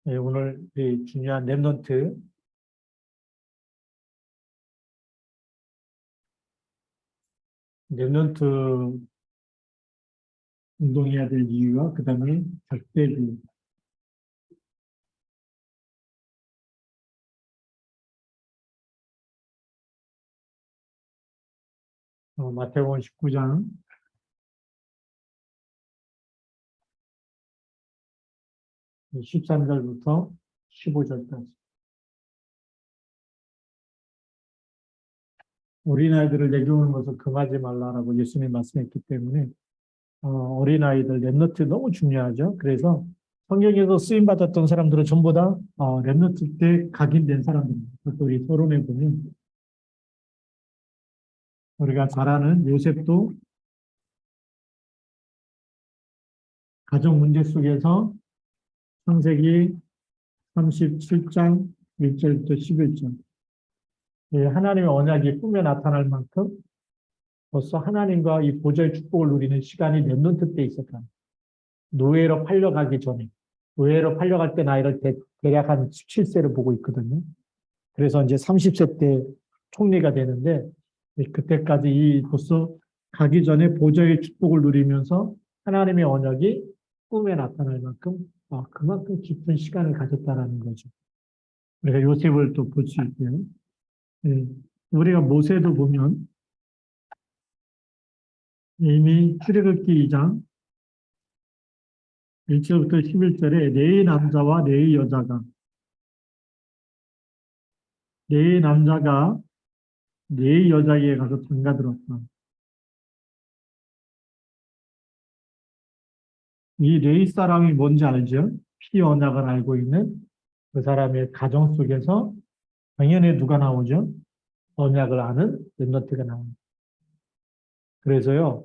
네, 오늘 이 중요한 랩넌트 운동해야 될 이유와 그 다음에 적대비 마태복음 19장 13절부터 15절까지 어린아이들을 내게 오는 것을 금하지 말라라고 예수님이 말씀했기 때문에 어린아이들 랩넌트 너무 중요하죠. 그래서 성경에서 쓰임받았던 사람들은 전부 다 랩넌트 때 각인된 사람들입니다. 우리 서론에 보면 우리가 잘 아는 요셉도 가정 문제 속에서 창세기 37장 1절부터 11절 하나님의 언약이 꿈에 나타날 만큼 벌써 하나님과 이 보좌의 축복을 누리는 시간이 랩넌트 때 있었다. 노예로 팔려가기 전에 노예로 팔려갈 때 나이를 대략 한 17세를 보고 있거든요. 그래서 이제 30세 때 총리가 되는데 그때까지 벌써 가기 전에 보좌의 축복을 누리면서 하나님의 언약이 꿈에 나타날 만큼 그만큼 깊은 시간을 가졌다라는 거죠. 우리가 요셉을 또 볼 수 있고요. 우리가 모세도 보면 이미 출애굽기 2장 1절부터 11절에 네 남자와 네 여자가 네 여자에게 가서 장가들었다. 이 네 사람이 뭔지 알죠? 피 언약을 알고 있는 그 사람의 가정 속에서 당연히 누가 나오죠? 언약을 아는 랩넌트가 나옵니다. 그래서요,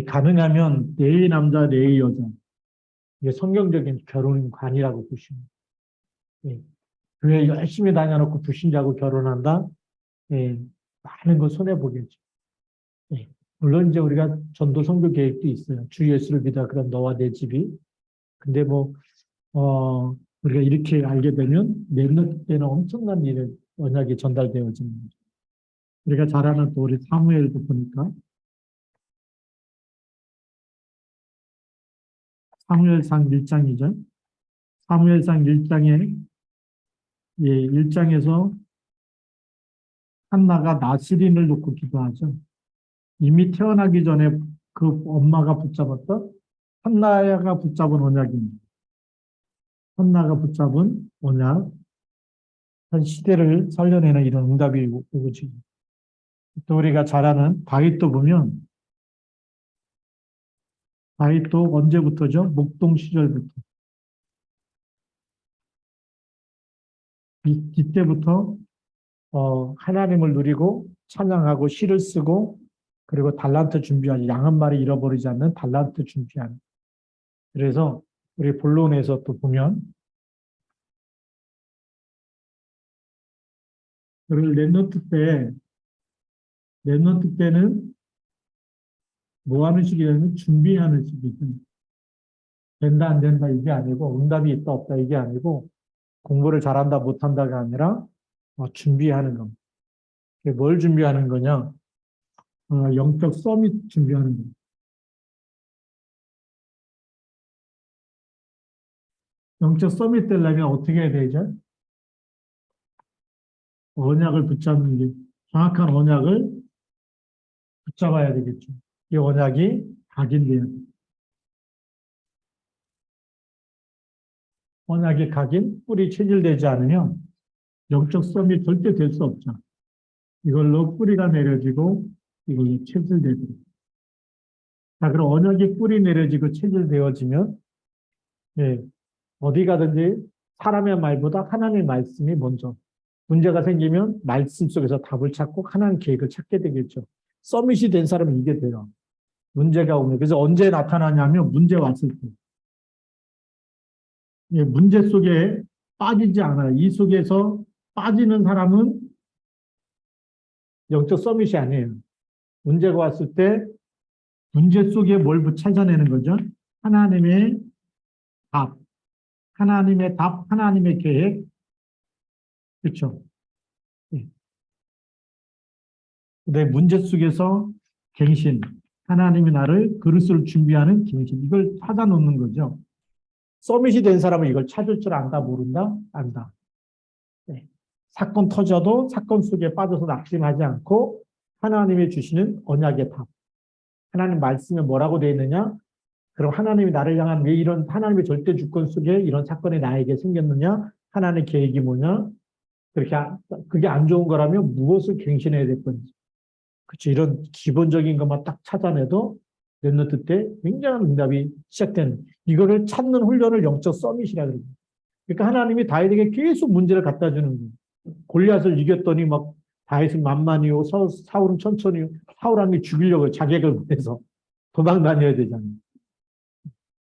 가능하면 네 남자, 네 여자. 이게 성경적인 결혼관이라고 보시면. 예. 교회 열심히 다녀놓고 불신자하고 결혼한다? 예. 많은 거 손해보겠죠. 예. 물론 이제 우리가 전도 선교 계획도 있어요. 주 예수를 믿어, 그럼 너와 내 집이. 근데 우리가 이렇게 알게 되면 랩넌트 때는 엄청난 일에 언약이 전달되어지는 거죠. 우리가 잘 아는 또 우리 사무엘도 보니까 사무엘상 1장이죠. 사무엘상 1장에 1장에서 한나가 나스린을 놓고 기도하죠. 이미 태어나기 전에 그 엄마가 붙잡았던 한나가 붙잡은 언약입니다. 한나가 붙잡은 언약, 한 시대를 살려내는 이런 응답이 오지. 또 우리가 잘 아는 다윗도 보면 다윗도 언제부터죠? 목동 시절부터. 이때부터 하나님을 누리고 찬양하고 시를 쓰고 그리고 달란트 준비하는 양 한 마리 잃어버리지 않는 달란트 준비하는. 그래서 우리 본론에서 또 보면 그리고 랩넌트 때는 뭐 하는 시기냐면 준비하는 시기죠. 된다 안 된다 이게 아니고 응답이 있다 없다 이게 아니고 공부를 잘한다 못한다가 아니라 준비하는 겁니다. 뭘 준비하는 거냐? 영적 서밋 준비하는 겁니다. 영적 서밋 되려면 어떻게 해야 되죠? 언약을 붙잡는 게 정확한 언약을 붙잡아야 되겠죠. 이 언약이 각인돼야 돼요. 언약이 각인, 뿌리 체질되지 않으면 영적 썸이 절대 될 수 없죠. 이걸로 뿌리가 내려지고 이걸로 체질되고. 자, 그럼 언약이 뿌리 내려지고 체질되어지면 어디 가든지 사람의 말보다 하나님의 말씀이 먼저 문제가 생기면 말씀 속에서 답을 찾고 하나님 계획을 찾게 되겠죠. 서밋이 된 사람은 이게 돼요. 문제가 오면. 그래서 언제 나타나냐면 문제 왔을 때. 문제 속에 빠지지 않아요. 이 속에서 빠지는 사람은 영적 서밋이 아니에요. 문제가 왔을 때 문제 속에 뭘 찾아내는 거죠? 하나님의 답. 하나님의 답, 하나님의 계획. 그렇죠. 예. 내 문제 속에서 갱신. 하나님이 나를 그릇을 준비하는 갱신. 이걸 찾아 놓는 거죠. 서밋이 된 사람은 이걸 찾을 줄 안다, 모른다? 안다. 네. 사건 터져도 사건 속에 빠져서 낙심하지 않고 하나님이 주시는 언약의 답. 하나님 말씀에 뭐라고 되어 있느냐? 그럼 하나님이 나를 향한 왜 이런 하나님의 절대 주권 속에 이런 사건이 나에게 생겼느냐? 하나님의 계획이 뭐냐? 그렇게 그게 안 좋은 거라면 무엇을 갱신해야 될 건지. 그렇죠. 이런 기본적인 것만 딱 찾아내도 랩너트 때 굉장한 응답이 시작되는 이거를 찾는 훈련을 영적 서밋이라 그래요. 그러니까 하나님이 다윗에게 계속 문제를 갖다 주는 거예요. 골리앗을 이겼더니 막 다윗은 만만히요, 사울은 천천히요. 사울한테 죽이려고 자객을 보내서 도망 다녀야 되잖아요.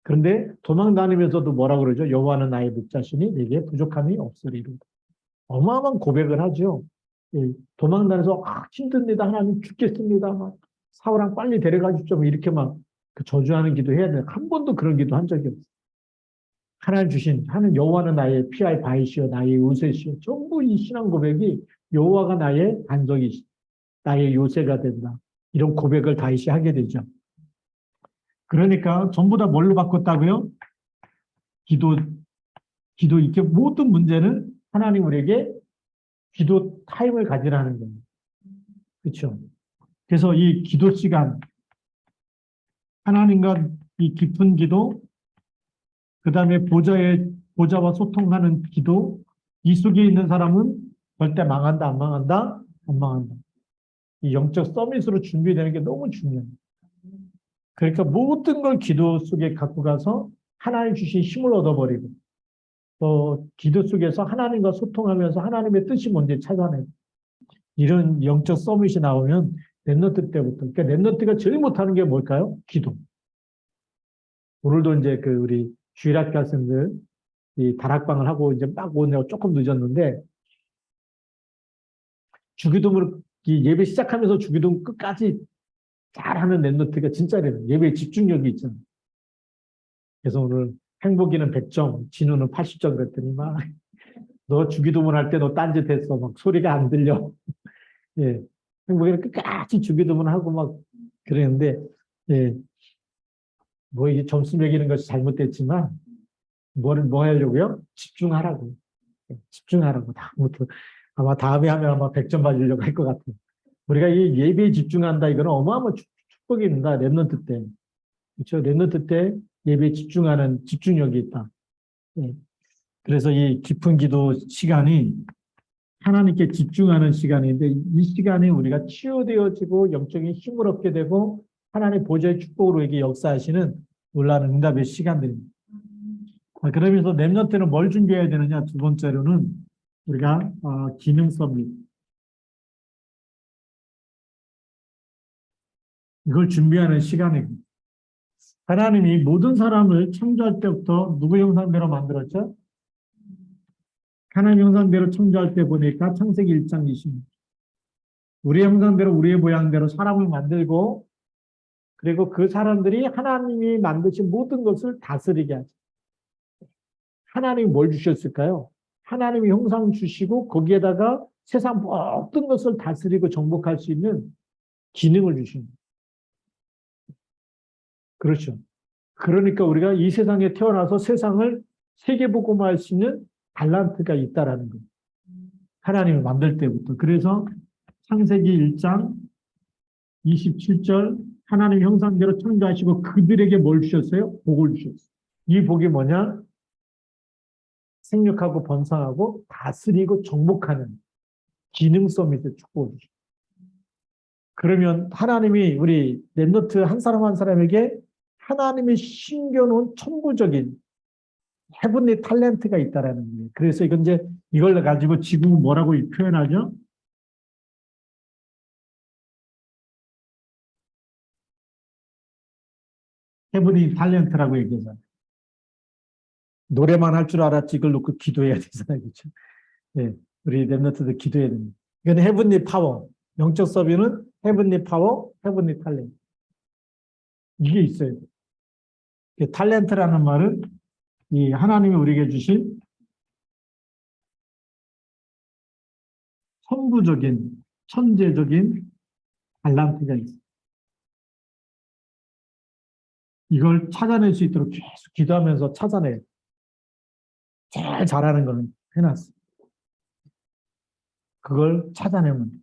그런데 도망 다니면서도 뭐라 그러죠? 여호와는 나의 목자시니 내게 부족함이 없으리로다. 어마어마한 고백을 하죠. 도망 다녀서 힘듭니다. 하나님 죽겠습니다. 막 사울랑 빨리 데려가 주십시오. 이렇게 막 그 저주하는 기도 해야 돼요. 한 번도 그런 기도 한 적이 없어요. 하나님 주신 하는 여호와는 나의 피할 바위시여 나의 요새시여. 전부 이 신앙 고백이 여호와가 나의 반석이시, 나의 요새가 된다. 이런 고백을 다윗이 하게 되죠. 그러니까 전부 다 뭘로 바꿨다고요? 기도 이렇게 모든 문제는 하나님 우리에게 기도 타임을 가지라는 거예요. 그렇죠? 그래서 이 기도 시간, 하나님과 이 깊은 기도, 그 다음에 보좌와 소통하는 기도, 이 속에 있는 사람은 절대 망한다, 안 망한다? 안 망한다. 이 영적 서밋으로 준비되는 게 너무 중요해요. 그러니까 모든 걸 기도 속에 갖고 가서 하나님 주신 힘을 얻어버리고, 또 기도 속에서 하나님과 소통하면서 하나님의 뜻이 뭔지 찾아내고, 이런 영적 서밋이 나오면 랩너트 때부터, 그러니까 랩너트가 제일 못하는 게 뭘까요? 기도. 오늘도 이제 우리 주일학교 학생들 이 다락방을 하고 이제 막 오느라고 조금 늦었는데, 주기도문을 예배 시작하면서 주기도문 끝까지 잘하는 랩너트가 진짜 예배에 집중력이 있잖아요. 그래서 오늘 행복이는 100점, 진우는 80점 그랬더니 막 너 주기도문 할 때 너 딴짓 했어. 막 소리가 안 들려. 예. 행복이는 끝까지 주기도문 하고 막 그랬는데, 예. 뭐 이게 점수 매기는 것이 잘못됐지만, 뭐 하려고요? 집중하라고. 예, 집중하라고. 다음부터. 아마 다음에 하면 아마 100점 받으려고 할 것 같아요. 우리가 이 예배에 집중한다. 이거는 어마어마한 축복입니다. 랩런트 때. 그렇죠? 랩런트 때 예배에 집중하는 집중력이 있다. 예. 그래서 이 깊은 기도 시간이 하나님께 집중하는 시간인데, 이 시간에 우리가 치유되어지고 영적인 힘을 얻게 되고 하나님의 보좌의 축복으로 이게 역사하시는 놀라운 응답의 시간들입니다. 그러면서 랩런트는 뭘 준비해야 되느냐? 두 번째로는 우리가 기능 서밋, 이걸 준비하는 시간입니다. 하나님이 모든 사람을 창조할 때부터 누구 형상대로 만들었죠? 하나님 형상대로 창조할 때 보니까 창세기 1장 20절. 우리의 형상대로 우리의 모양대로 사람을 만들고, 그리고 그 사람들이 하나님이 만드신 모든 것을 다스리게 하죠. 하나님이 뭘 주셨을까요? 하나님이 형상 주시고 거기에다가 세상 모든 것을 다스리고 정복할 수 있는 기능을 주십니다. 그렇죠. 그러니까 우리가 이 세상에 태어나서 세상을 세계복음화할 수 있는 달란트가 있다라는 거예요. 하나님을 만들 때부터. 그래서 창세기 1장 27절 하나님 형상대로 창조하시고 그들에게 뭘 주셨어요? 복을 주셨어요. 이 복이 뭐냐? 생육하고 번성하고 다스리고 정복하는 기능성 밑에 축복을 주십니다. 그러면 하나님이 우리 랩너트 한 사람 한 사람에게 하나님이 심겨놓은 천부적인 헤븐리 탤런트가 있다라는 거예요. 그래서 이걸 가지고 지금 뭐라고 표현하죠? 헤븐리 탤런트라고 얘기하잖아요. 노래만 할 줄 알았지 이걸 놓고 기도해야 되잖아요. 그렇죠? 예, 우리 랩너트도 기도해야 됩니다. 이건 헤븐리 파워. 영적 서비는 헤븐리 파워, 헤븐리 탤런트. 이게 있어요. 탤런트라는 말은 이 하나님이 우리에게 주신 선부적인, 천재적인 달란트가 있어요. 이걸 찾아낼 수 있도록 계속 기도하면서 찾아내요. 제일 잘하는 거는 해놨어. 그걸 찾아내면 돼.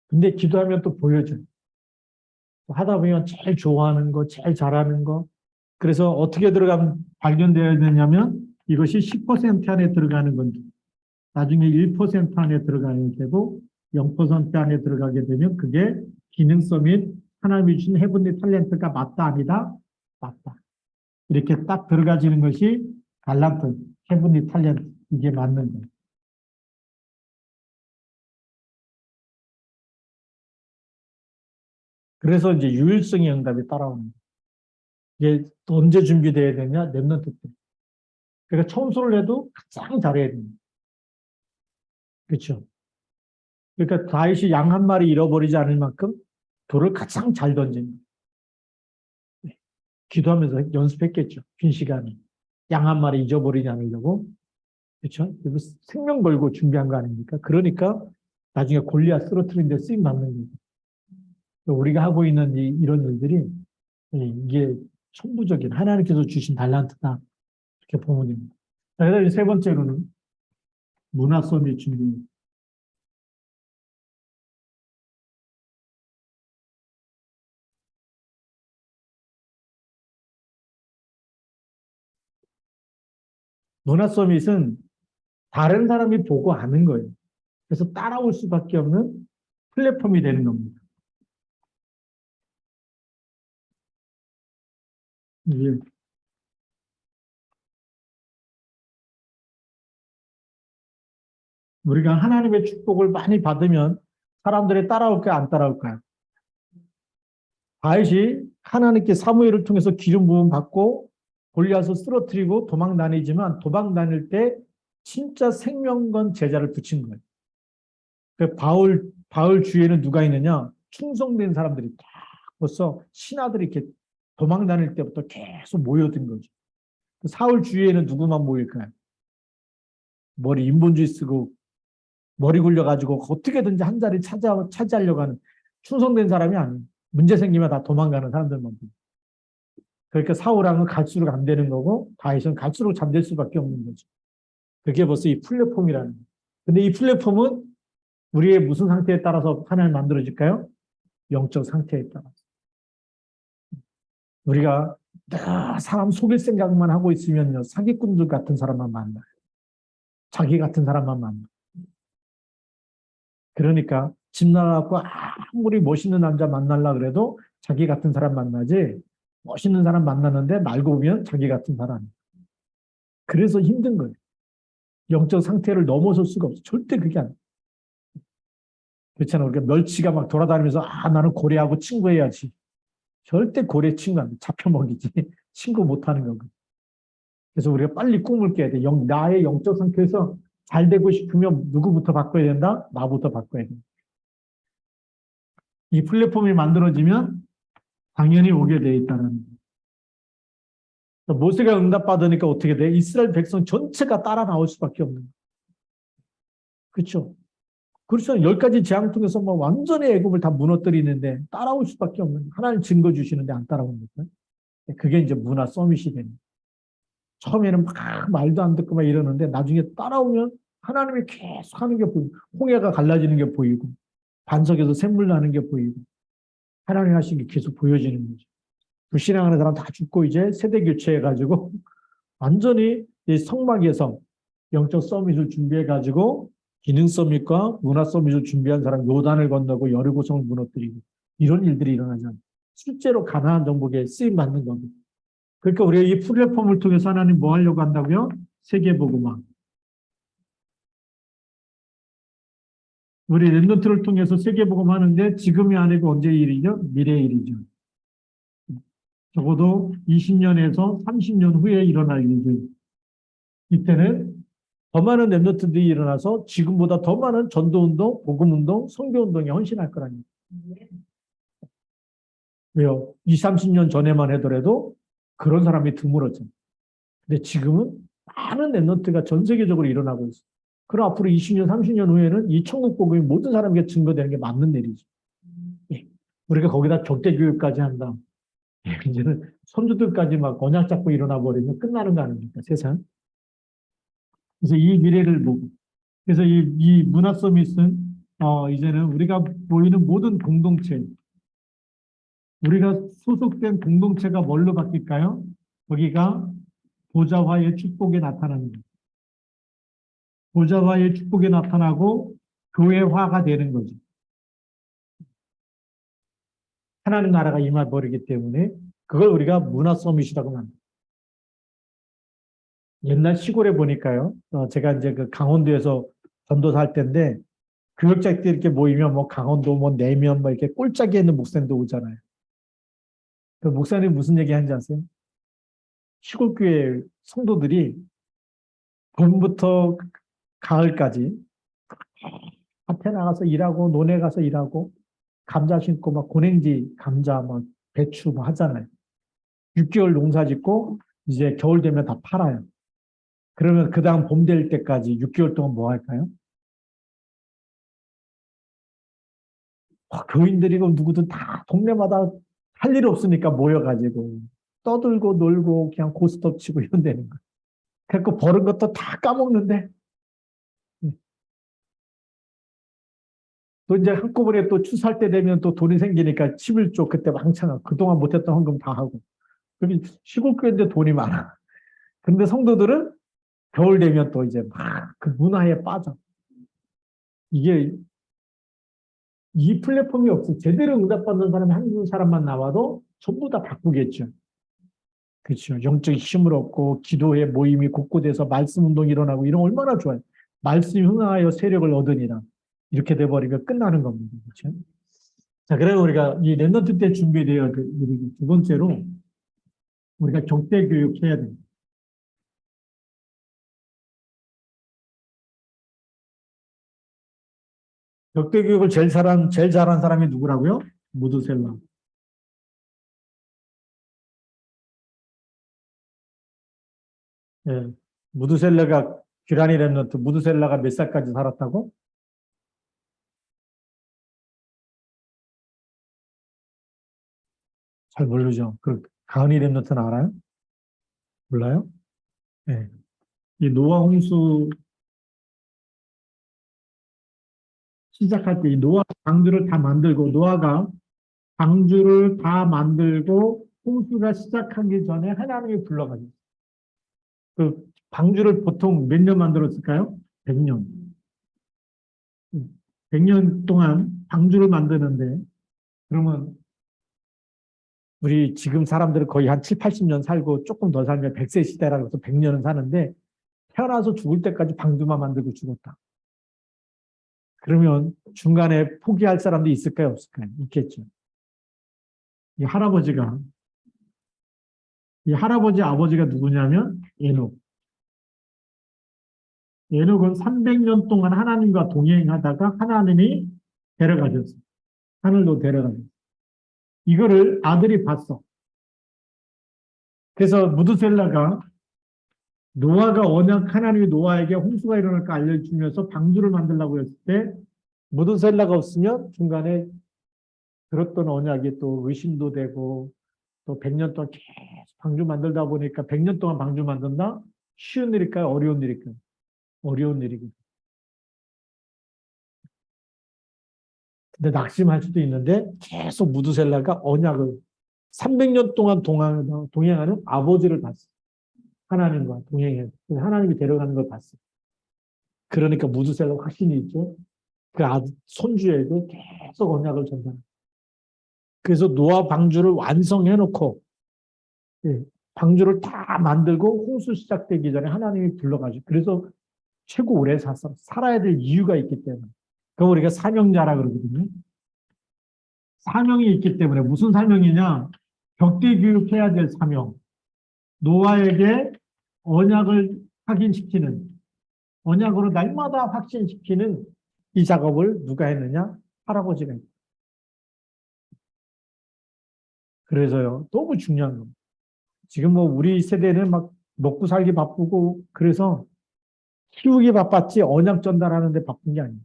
근데 기도하면 또 보여줘요. 하다 보면 제일 좋아하는 거, 제일 잘하는 거. 그래서 어떻게 들어가면 발견되어야 되냐면 이것이 10% 안에 들어가는 건지, 나중에 1% 안에 들어가야 되고 0% 안에 들어가게 되면 그게 기능성 및 하나님이 주신 헤븐리 탤런트가 맞다 아니다? 맞다. 이렇게 딱 들어가지는 것이 달란트, 헤븐리 탤런트, 이게 맞는 거예요. 그래서 이제 유일성의 응답이 따라오는 거예요. 이게 언제 준비되어야 되냐? 랩런트 때. 그러니까 청소를 해도 가장 잘해야 됩니다. 그렇죠? 그러니까 다윗이 양 한 마리 잃어버리지 않을 만큼 돌을 가장 잘 던집니다. 기도하면서 연습했겠죠. 긴 시간에. 양 한 마리 잊어버리지 않으려고. 그렇죠? 생명 걸고 준비한 거 아닙니까? 그러니까 나중에 골리앗 쓰러뜨리는 데 쓰임 받는 거예요. 우리가 하고 있는 이런 일들이 이게 천부적인 하나님께서 주신 달란트다. 이렇게 보면 됩니다. 그다음에 세 번째로는 문화 서밋 준비. 문화 서밋은 다른 사람이 보고 아는 거예요. 그래서 따라올 수밖에 없는 플랫폼이 되는 겁니다. 이게 우리가 하나님의 축복을 많이 받으면 사람들이 따라올까요? 안 따라올까요? 다윗이 하나님께 사무엘을 통해서 기름 부음 받고 골리앗을 쓰러뜨리고 도망 다니지만 도망 다닐 때 진짜 생명건 제자를 붙인 거예요. 그 바울 주위에는 누가 있느냐? 충성된 사람들이 딱 벌써 신하들이 이렇게 도망 다닐 때부터 계속 모여든 거죠. 사울 주위에는 누구만 모일까요? 머리 인본주의 쓰고 머리 굴려가지고 어떻게든지 한 자리 차지하려고 하는 충성된 사람이 아니에요. 문제 생기면 다 도망가는 사람들만 보여요. 그러니까 사울왕은 갈수록 안 되는 거고 다윗은 갈수록 잠들 수밖에 없는 거죠. 그게 벌써 이 플랫폼이라는 거예요. 근데 이 플랫폼은 우리의 무슨 상태에 따라서 하나님 만들어질까요? 영적 상태에 따라서. 우리가 사람 속일 생각만 하고 있으면요. 사기꾼들 같은 사람만 만나요. 자기 같은 사람만 만나요. 그러니까 집 나가고 아무리 멋있는 남자 만나려고 그래도 자기 같은 사람 만나지 멋있는 사람 만나는데 말고 보면 자기 같은 사람. 그래서 힘든 거예요. 영적 상태를 넘어설 수가 없어. 절대 그게 안 돼. 그렇잖아. 우리가 멸치가 막 돌아다니면서 나는 고래하고 친구해야지. 절대 고래 친구 안 돼. 잡혀먹이지. 친구 못하는 거고. 그래서 우리가 빨리 꿈을 깨야 돼. 나의 영적 상태에서 잘 되고 싶으면 누구부터 바꿔야 된다? 나부터 바꿔야 된다. 이 플랫폼이 만들어지면 당연히 오게 돼 있다는 거예요. 모세가 응답받으니까 어떻게 돼? 이스라엘 백성 전체가 따라 나올 수밖에 없는 거예요. 그렇죠? 그렇죠. 10가지 재앙 통해서 뭐 완전히 애굽을 다 무너뜨리는데 따라올 수밖에 없는 거예요. 하나님 증거 주시는데 안 따라옵니까? 그게 이제 문화 서밋이 되는 거예요. 처음에는 막 말도 안 듣고 막 이러는데 나중에 따라오면 하나님이 계속 하는 게 보이고 홍해가 갈라지는 게 보이고 반석에서 샘물 나는 게 보이고 하나님 하신 게 계속 보여지는 거죠. 불신앙하는 사람 다 죽고 이제 세대 교체해가지고 완전히 이 성막에서 영적 서밋을 준비해가지고 기능 서밋과 문화 서밋을 준비한 사람 요단을 건너고 여리고성을 무너뜨리고 이런 일들이 일어나잖아요. 실제로 가나안 정복에 쓰임 받는 겁니다. 그러니까 우리가 이 플랫폼을 통해서 하나님 뭐 하려고 한다고요? 세계복음화. 우리 랩런트를 통해서 세계복음 하는데 지금이 아니고 언제 일이죠? 미래 일이죠. 적어도 20년에서 30년 후에 일어날 일들. 이때는 더 많은 랩런트들이 일어나서 지금보다 더 많은 전도운동, 복음운동, 선교운동에 헌신할 거라니. 왜요? 20, 30년 전에만 하더라도 그런 사람이 드물었잖아요. 근데 지금은 많은 랩런트가 전 세계적으로 일어나고 있어요. 그럼 앞으로 20년, 30년 후에는 이 천국 복음이 모든 사람에게 증거되는 게 맞는 일이죠. 예. 우리가 거기다 적대 교육까지 한다. 예. 이제는 손주들까지 막 언약 잡고 일어나 버리면 끝나는 거 아닙니까, 세상? 그래서 이 미래를 보고, 그래서 이 문화 서밋은, 이제는 우리가 보이는 모든 공동체, 우리가 소속된 공동체가 뭘로 바뀔까요? 거기가 보좌와의 축복에 나타나는 거예요. 보좌와의 축복에 나타나고 교회화가 되는 거죠. 하나님 나라가 임해 버리기 때문에 그걸 우리가 문화 서밋이라고 합니다. 옛날 시골에 보니까요. 제가 이제 그 강원도에서 전도사 할 때인데 교역자들이 이렇게 모이면 뭐 강원도 뭐 내면 뭐 이렇게 꼴짝이 있는 목사님도 오잖아요. 그 목사님 무슨 얘기 하는지 아세요? 시골 교회 성도들이 봄부터 가을까지 밭에 나가서 일하고 논에 가서 일하고 감자 심고 막 고랭지 감자 막 배추 뭐 하잖아요. 6개월 농사 짓고 이제 겨울 되면 다 팔아요. 그러면 그 다음 봄 될 때까지 6개월 동안 뭐 할까요? 교인들이 고 누구든 다 동네마다 할 일 없으니까 모여가지고 떠들고 놀고 그냥 고스톱 치고 이런 데는 거예요. 그래서 버는 것도 다 까먹는데 또 이제 한꺼번에 또 추수할 때 되면 또 돈이 생기니까 11조 그때 왕창 그동안 못했던 헌금 다 하고 그럼 시골 교회인데 돈이 많아. 근데 성도들은 겨울 되면 또 이제 막 그 문화에 빠져. 이게 이 플랫폼이 없어. 제대로 응답받는 사람이 한 사람만 나와도 전부 다 바꾸겠죠. 그렇죠. 영적인 힘을 얻고 기도의 모임이 곳곳에서 말씀 운동이 일어나고 이런 얼마나 좋아요. 말씀이 흥하여 세력을 얻으니라. 이렇게 돼버리면 끝나는 겁니다. 그렇죠? 자, 그래서 우리가 이 랩넌트 때 준비되어 두 번째로 우리가 격대 교육해야 됩니다. 격대 교육을 제일 잘한 사람이 누구라고요? 무드셀라. 예. 무드셀라가 귀라니 랩넌트, 무드셀라가 몇 살까지 살았다고? 잘 모르죠. 그 가은이 랩넌트는 알아요? 몰라요? 예. 이 노아 홍수 시작할 때 이 노아 방주를 다 만들고 노아가 방주를 다 만들고 홍수가 시작하기 전에 하나님이 불러가지고 그 방주를 보통 몇 년 만들었을까요? 100년. 100년 동안 방주를 만드는데 그러면 우리 지금 사람들은 거의 한 7, 80년 살고 조금 더 살면 100세 시대라고 해서 100년은 사는데 태어나서 죽을 때까지 방주만 만들고 죽었다. 그러면 중간에 포기할 사람도 있을까요? 없을까요? 있겠죠. 이 할아버지가 이 할아버지 아버지가 누구냐면 에녹. 에녹은 300년 동안 하나님과 동행하다가 하나님이 데려가셨어요. 하늘로 데려가셨어요. 이거를 아들이 봤어. 그래서 무드셀라가 노아가 언약 하나님이 노아에게 홍수가 일어날까 알려주면서 방주를 만들라고 했을 때 무드셀라가 없으면 중간에 들었던 언약이 또 의심도 되고 또 100년 동안 계속 방주 만들다 보니까 100년 동안 방주 만든다? 쉬운 일일까요? 어려운 일일까요? 어려운 일이거든요. 근데 낙심할 수도 있는데 계속 무드셀라가 언약을 300년 동안 동행하는 아버지를 봤어. 하나님과 동행해. 하나님이 데려가는 걸 봤어. 그러니까 무드셀라 확신이 있죠. 그 손주에게 계속 언약을 전달. 그래서 노아 방주를 완성해 놓고 예, 방주를 다 만들고 홍수 시작되기 전에 하나님이 불러가지고 그래서 최고 오래 살아야 될 이유가 있기 때문에. 그럼 우리가 사명자라 그러거든요. 사명이 있기 때문에 무슨 사명이냐? 격대 교육해야 될 사명. 노아에게 언약을 확인시키는 언약으로 날마다 확신시키는 이 작업을 누가 했느냐? 할아버지가 했다. 그래서요. 너무 중요한 겁니다. 지금 뭐 우리 세대는 막 먹고 살기 바쁘고 그래서 키우기 바빴지 언약 전달하는데 바쁜 게 아니에요.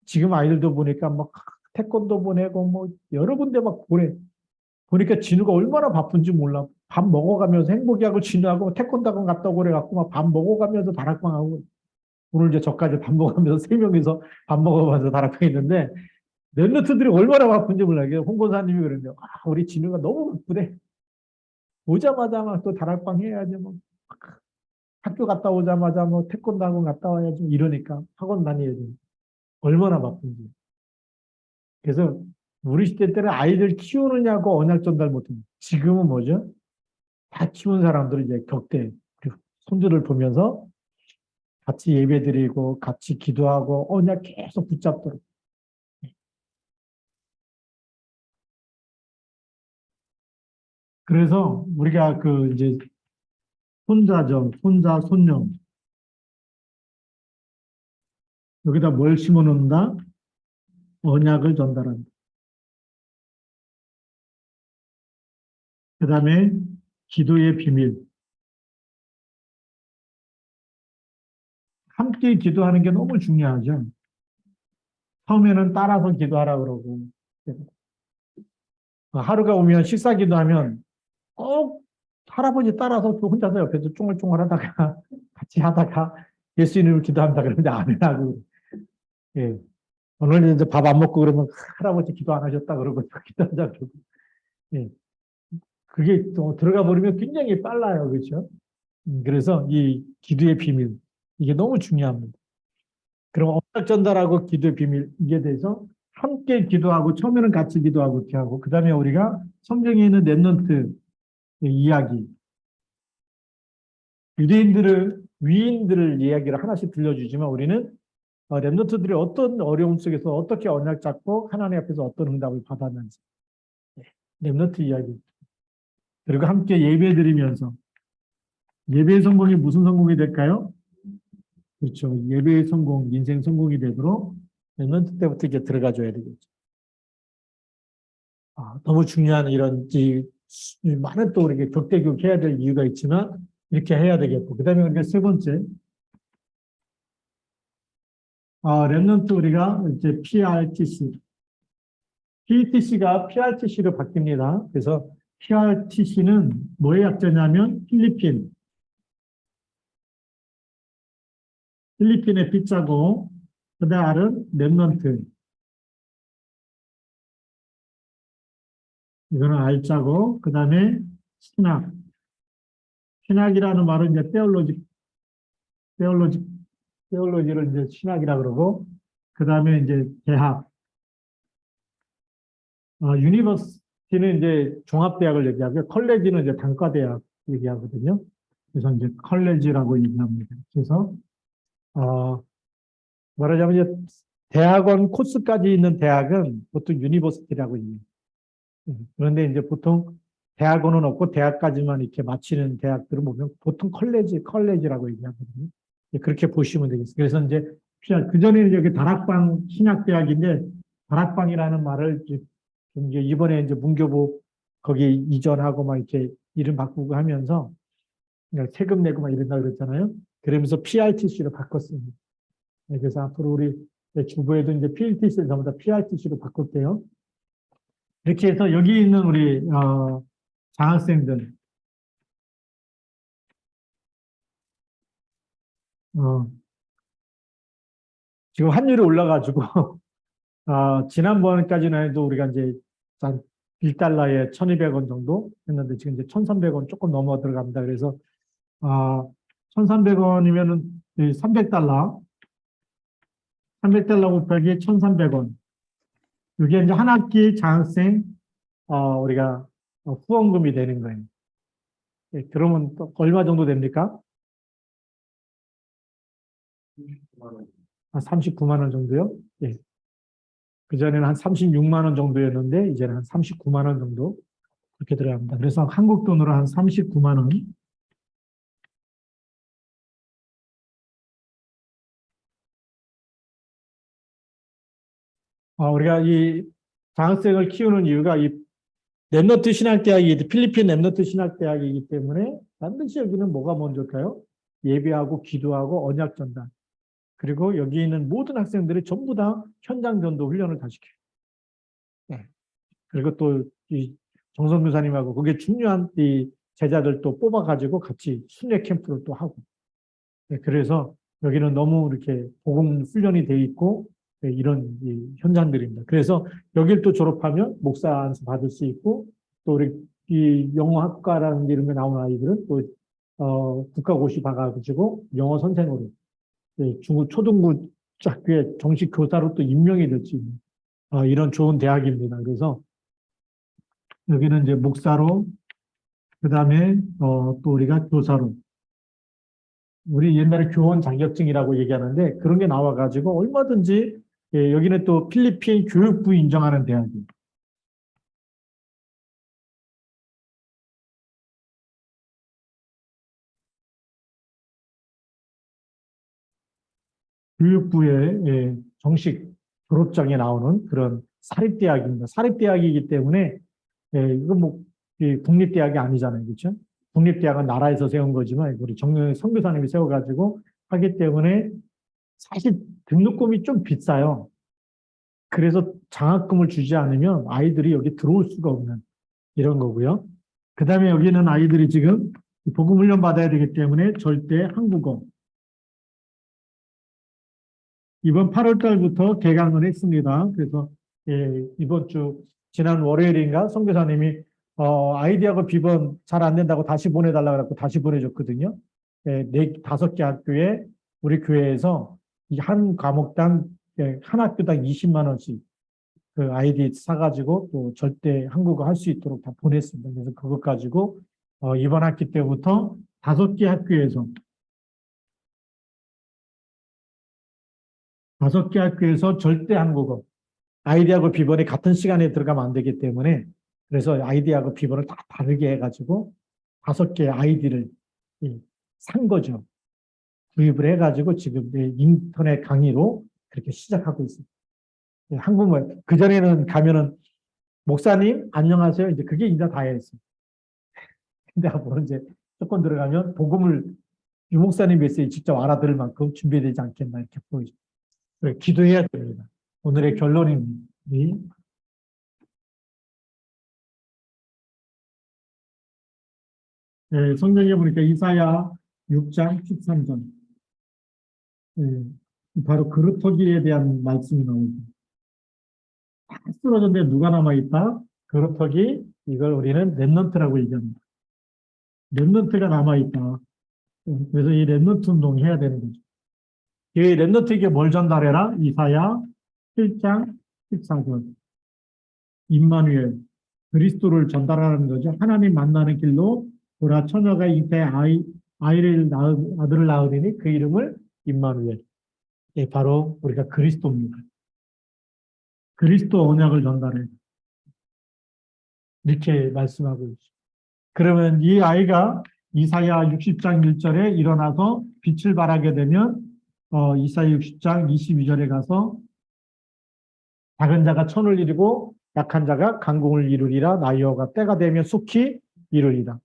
지금 아이들도 보니까 막 태권도 보내고 뭐 여러 군데 막 보니까 진우가 얼마나 바쁜지 몰라. 밥 먹어가면서 행복이하고 진우하고 태권도 학원 갔다 오고 그래갖고 막 밥 먹어가면서 다락방하고 오늘 이제 저까지 밥 먹으면서 세 명이서 밥 먹어가면서 다락방 있는데 랩런트들이 얼마나 바쁜지 몰라. 홍 권사님이 그러는데 우리 진우가 너무 바쁘대. 오자마자 막 또 다락방 해야지 뭐 학교 갔다 오자마자 뭐 태권도 학원 갔다 와야지 이러니까 학원 다녀야지. 얼마나 바쁜지. 그래서 우리 시대 때는 아이들 키우느냐고 언약 전달 못합니다. 지금은 뭐죠? 다 키운 사람들은 이제 격대, 그리고 손주를 보면서 같이 예배드리고 같이 기도하고 언약 계속 붙잡도록. 그래서 우리가 그 이제 손자죠. 손자, 손녀. 여기다 뭘 심어 놓는다? 언약을 전달한다. 그 다음에 기도의 비밀. 함께 기도하는 게 너무 중요하죠. 처음에는 따라서 기도하라 그러고 하루가 오면 식사 기도하면 꼭 할아버지 따라서 또 혼자서 옆에서 쫑글쫑글 하다가 같이 하다가 예수 이름으로 기도한다 그러는데 안 하고 예. 오늘 이제 밥 안 먹고 그러면 할아버지 기도 안 하셨다 그러고 또 기도하자 그러고 예. 그게 또 들어가 버리면 굉장히 빨라요. 그렇죠? 그래서 이 기도의 비밀 이게 너무 중요합니다. 그럼 언약 전달하고 기도의 비밀 이게 돼서 함께 기도하고 처음에는 같이 기도하고 이렇게 하고 그다음에 우리가 성경에 있는 랩넌트 이야기 유대인들을 위인들을 이야기를 하나씩 들려주지만 우리는 랩넌트들이 어떤 어려움 속에서 어떻게 언약 잡고 하나님 앞에서 어떤 응답을 받았는지 랩넌트 이야기 그리고 함께 예배 드리면서 예배의 성공이 무슨 성공이 될까요? 그렇죠. 예배의 성공, 인생 성공이 되도록 랩넌트 때부터 이렇게 들어가 줘야 되겠죠. 너무 중요한 이런 많은 또 우리가 격대교육 해야 될 이유가 있지만 이렇게 해야 되겠고 그다음에 우리가 세 번째 랩넌트 우리가 이제 PRTC PTC가 PRTC로 바뀝니다. 그래서 PRTC는 뭐의 약자냐면 필리핀의 P자고 그다음 R은 랩넌트 이거는 R자고 그다음에 신학 신학이라는 말은 이제 테올로지 테올로지를 이제 신학이라 그러고 그다음에 이제 대학 유니버시티는 이제 종합대학을 얘기하고요. 컬레지는 이제 단과대학 얘기하거든요. 그래서 이제 컬레지라고 얘기합니다. 그래서 어, 말하자면 이제 대학원 코스까지 있는 대학은 보통 유니버시티라고 얘기해요. 그런데 이제 보통 대학원은 없고 대학까지만 이렇게 마치는 대학들은 보면 보통 컬레지라고 얘기하거든요. 그렇게 보시면 되겠습니다. 그래서 이제 그전에는 여기 다락방 신학대학인데 다락방이라는 말을 이제 이번에 이제 문교부 거기 이전하고 막 이렇게 이름 바꾸고 하면서 그냥 세금 내고 막 이런다 그랬잖아요. 그러면서 PRTC로 바꿨습니다. 그래서 앞으로 우리 주부에도 이제 PLTC를 전부 다 PRTC로 바꿨대요. 이렇게 해서 여기 있는 우리 장학생들 어, 지금 환율이 올라가지고 지난번까지는 해도 우리가 이제 한 1달러에 1,200원 정도 했는데 지금 이제 1,300원 조금 넘어 들어갑니다. 그래서 1,300원이면은 300달러, 300달러 곱하기 1,300원. 이게 이제 한 학기 장학생 우리가 후원금이 되는 거예요. 그러면 또 얼마 정도 됩니까? 한 39만 원 정도요? 예. 그전에는 한 36만 원 정도였는데 이제는 한 39만 원 정도 그렇게 들어갑니다. 그래서 한국 돈으로 한 39만 원. 우리가 이 장학생을 키우는 이유가 이 랩너트 신학대학이 필리핀 랩너트 신학대학이기 때문에 반드시 여기는 뭐가 먼저일까요? 예배하고 기도하고 언약 전달. 그리고 여기 있는 모든 학생들이 전부 다 현장 전도 훈련을 다 시켜요. 네. 그리고 또 이 정성 교사님하고 그게 중요한 이 제자들 또 뽑아가지고 같이 순회 캠프를 또 하고. 네. 그래서 여기는 너무 이렇게 복음 훈련이 돼 있고 네. 이런 이 현장들입니다. 그래서 여기를 또 졸업하면 목사 안수 받을 수 있고 또 우리 이 영어학과라는 이름에 나온 아이들은 또 국가고시 봐가지고 영어 선생으로 네. 중국 초등부 학교에 정식 교사로 또 임명이 될 수 있는 이런 좋은 대학입니다. 그래서 여기는 이제 목사로, 그 다음에, 또 우리가 교사로. 우리 옛날에 교원 자격증이라고 얘기하는데 그런 게 나와가지고 얼마든지, 예, 여기는 또 필리핀 교육부 인정하는 대학이에요. 교육부의 예, 정식 졸업장에 나오는 그런 사립대학입니다. 사립대학이기 때문에, 예, 이거 뭐, 국립대학이 아니잖아요. 그렇죠? 국립대학은 나라에서 세운 거지만 우리 정영희 선교사님이 세워가지고 하기 때문에 사실 등록금이 좀 비싸요. 그래서 장학금을 주지 않으면 아이들이 여기 들어올 수가 없는 이런 거고요. 그 다음에 여기는 아이들이 지금 복음 훈련 받아야 되기 때문에 절대 한국어. 이번 8월 달부터 개강을 했습니다. 그래서 예, 이번 주 지난 월요일인가 선교사님이 아이디하고 비번 잘 안 된다고 다시 보내달라고 해서 다시 보내줬거든요. 예, 다섯 개 학교에 우리 교회에서 이 한 과목당 예, 한 학교당 20만 원씩 그 아이디 사가지고 또 절대 한국어 할 수 있도록 다 보냈습니다. 그래서 그것 가지고 이번 학기 때부터 다섯 개 학교에서 절대 한국어 아이디하고 비번이 같은 시간에 들어가면 안 되기 때문에 그래서 아이디하고 비번을 다 다르게 해가지고 다섯 개의 아이디를 산 거죠. 구입을 해가지고 지금 인터넷 강의로 그렇게 시작하고 있습니다. 한국말 그전에는 가면은 목사님 안녕하세요 이제 그게 인사 다 했어요. 근데 앞으로 이제 조금 들어가면 복음을 유목사님 메시지 직접 알아들을 만큼 준비되지 않겠나 이렇게 보이죠. 그래, 기도해야 됩니다. 오늘의 결론입니다. 네, 성경에 보니까 이사야 6장 13절. 네, 바로 그루터기에 대한 말씀이 나옵니다. 다 쓰러졌는데 누가 남아있다? 그루터기, 이걸 우리는 렘넌트라고 얘기합니다. 렘넌트가 남아있다. 그래서 이 렘넌트 운동 해야 되는 거죠. 이 렘넌트에게 뭘 전달해라? 이사야 7장 14절. 임마누엘, 그리스도를 전달하는 거죠. 하나님 만나는 길로 보라 처녀가 잉태에 아들을 낳으리니 그 이름을 임마누엘. 예, 바로 우리가 그리스도입니다. 그리스도 언약을 전달해. 이렇게 말씀하고 있죠. 그러면 이 아이가 이사야 60장 1절에 일어나서 빛을 발하게 되면 이사야 60장 22절에 가서 작은 자가 천을 이루고 약한 자가 강공을 이루리라. 나이어가 때가 되면 속히 이루리라.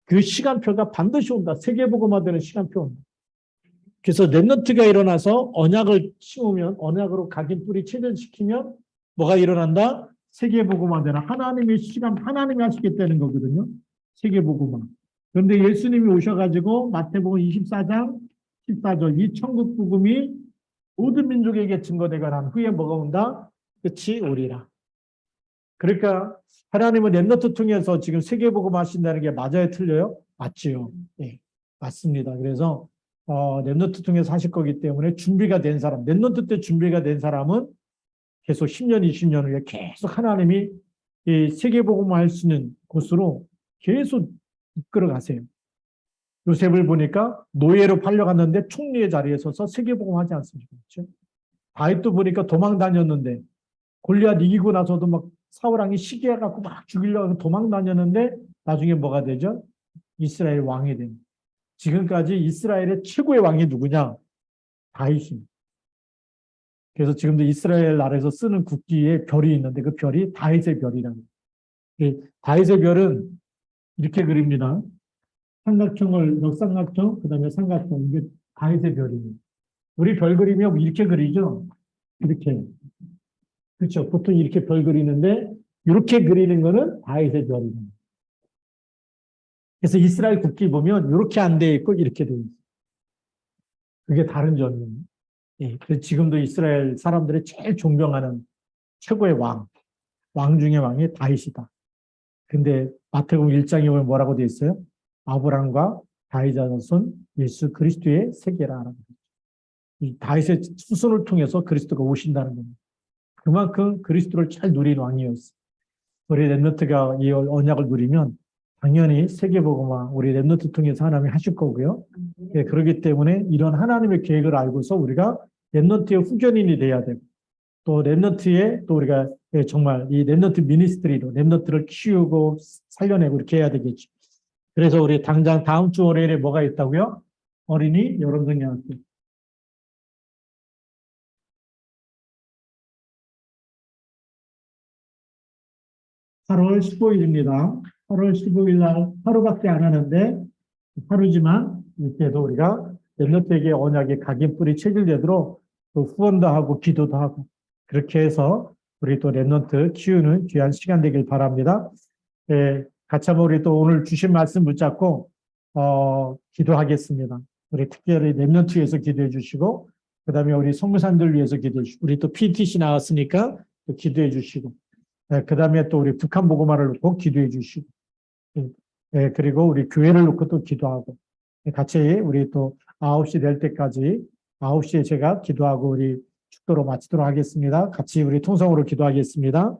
그 시간표가 반드시 온다. 세계복음화되는 시간표 온다. 그래서 렘넌트가 일어나서 언약을 심으면 언약으로 각인 뿌리 체전시키면 뭐가 일어난다? 세계복음화되는 하나님의 시간 하나님이 하시겠다는 거거든요. 세계복음화. 그런데 예수님이 오셔가지고 마태복음 24장 14절 이 천국 복음이 모든 민족에게 증거되가 난 후에 뭐가 온다? 끝이 오리라. 그러니까 하나님은 렘넌트 통해서 지금 세계복음 하신다는 게 맞아요, 틀려요? 맞지요. 예, 맞습니다. 그래서 렘넌트 통해서 하실 거기 때문에 준비가 된 사람, 렘넌트 때 준비가 된 사람은 계속 10년, 20년 후에 계속 하나님이 이 세계복음 할 수 있는 곳으로 계속 이끌어 가세요. 요셉을 보니까 노예로 팔려갔는데 총리의 자리에 서서 세계복음 하지 않습니까? 그렇죠? 다윗도 보니까 도망 다녔는데 골리앗 이기고 나서도 막 사울왕이 시기해갖고 막 죽이려고 도망 다녔는데 나중에 뭐가 되죠? 이스라엘 왕이 됩니다. 지금까지 이스라엘의 최고의 왕이 누구냐? 다윗입니다. 그래서 지금도 이스라엘 나라에서 쓰는 국기에 별이 있는데 그 별이 다윗의 별이라는 거예요. 다윗의 별은 이렇게 그립니다. 삼각형을 역삼각형, 그다음에 삼각형, 이게 다윗의 별이에요. 우리 별 그리면 이렇게 그리죠? 이렇게. 그렇죠. 보통 이렇게 별 그리는데 이렇게 그리는 거는 다윗의 별이에요. 그래서 이스라엘 국기 보면 이렇게 안 돼 있고 이렇게 돼 있어요. 그게 다른 점이에요. 예, 그래서 지금도 이스라엘 사람들이 제일 존경하는 최고의 왕 중의 왕이 다윗이다. 근데 마태복음 1장에 보면 뭐라고 되어 있어요? 아브람과 다윗의 자손 예수 그리스도의 세계라. 이 다윗의 후손을 통해서 그리스도가 오신다는 겁니다. 그만큼 그리스도를 잘 누린 왕이었어요. 우리 렘넌트가 이 언약을 누리면 당연히 세계복음화 우리 렘넌트 통해서 하나님이 하실 거고요. 예, 그렇기 때문에 이런 하나님의 계획을 알고서 우리가 렘넌트의 후견인이 돼야 되고 또 렘넌트의 또 우리가 정말 이 렘넌트 미니스트리로 렘넌트를 키우고 살려내고 이렇게 해야 되겠죠. 그래서 우리 당장 다음 주 월요일에 뭐가 있다고요? 어린이 여론정리학교. 8월 15일입니다. 8월 15일 날 하루밖에 안 하는데 하루지만 이때도 우리가 렘넌트에게 언약의 각인뿔이 체질되도록 또 후원도 하고 기도도 하고 그렇게 해서 우리 또 렘넌트 키우는 귀한 시간 되길 바랍니다. 예, 같이 한번 우리 또 오늘 주신 말씀 붙잡고 기도하겠습니다. 우리 특별히 렘넌트 위해서 기도해 주시고 그다음에 우리 선교사님들 위해서 기도해 주시고 우리 또 PTC 나왔으니까 또 기도해 주시고 그다음에 또 우리 북한 보고마를 놓고 기도해 주시고 그리고 우리 교회를 놓고 또 기도하고 같이 우리 또 9시 될 때까지 9시에 제가 기도하고 우리 축도로 마치도록 하겠습니다. 같이 우리 통성으로 기도하겠습니다.